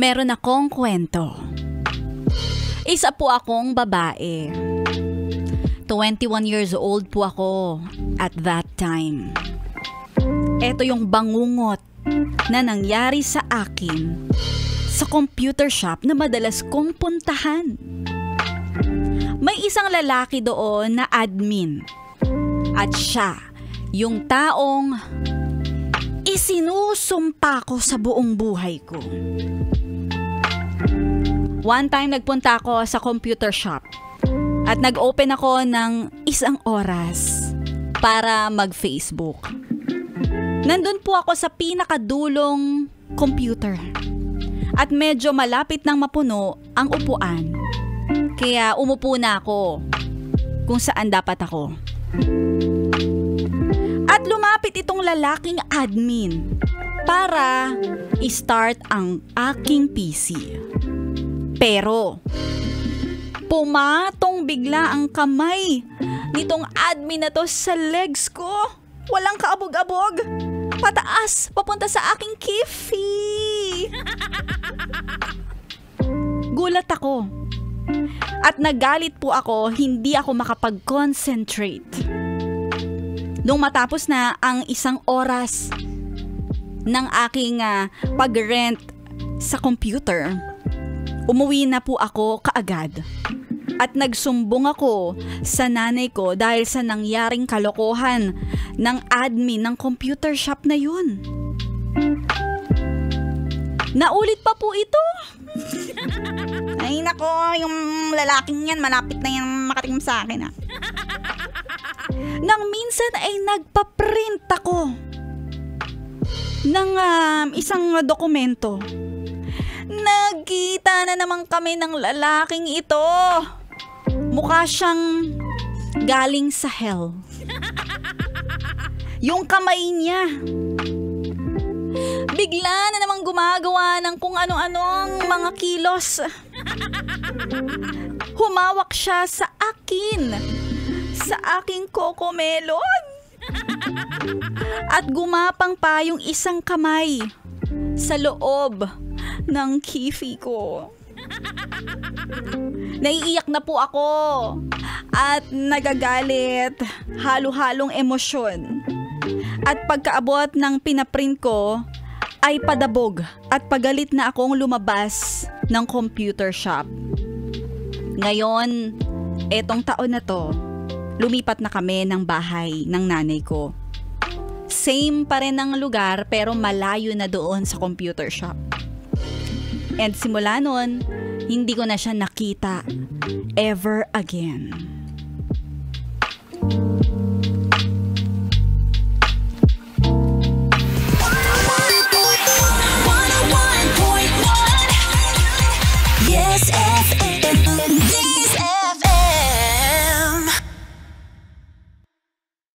meron akong kwento. Isa po akong babae. 21 years old po ako at that time. Ito yung bangungot na nangyari sa akin sa computer shop na madalas kong puntahan. May isang lalaki doon na admin. At siya, yung taong isinusumpa ko sa buong buhay ko. One time nagpunta ako sa computer shop at nag-open ako ng 1 oras para mag-Facebook. Nandun po ako sa pinakadulong computer at medyo malapit nang mapuno ang upuan. Kaya umupo na ako kung saan dapat ako. At lumapit itong lalaking admin para i-start ang aking PC. Pero pumatong bigla ang kamay nitong admin na to sa legs ko. Walang kaabog-abog. Pataas, papunta sa aking kifi. Gulat ako. At nagalit po ako, hindi ako makapag-concentrate. Nung matapos na ang 1 oras ng aking pag-rent sa computer, umuwi na po ako kaagad. At nagsumbong ako sa nanay ko dahil sa nangyaring kalokohan ng admin ng computer shop na yun. Naulit pa po ito. Ay nako, yung lalaking yan, malapit na yan makatingin sa akin Nang minsan ay nagpa-print ako ng isang dokumento. Nagkita na naman kami ng lalaking ito. Mukha siyang galing sa hell. Yung kamay niya, bigla na namang gumagawa ng kung ano-anong mga kilos. Humawak siya sa akin, sa aking cocomelon. At gumapang pa yung isang kamay sa loob ng kifi ko. Naiiyak na po ako at nagagalit, halo-halong emosyon. At pagkaabot ng pinaprint ko ay padabog at pagalit na akong lumabas ng computer shop. Ngayon, etong taon na to, lumipat na kami ng bahay ng nanay ko. Same pa rin ang lugar pero malayo na doon sa computer shop. And simula nun, hindi ko na siya nakita ever again.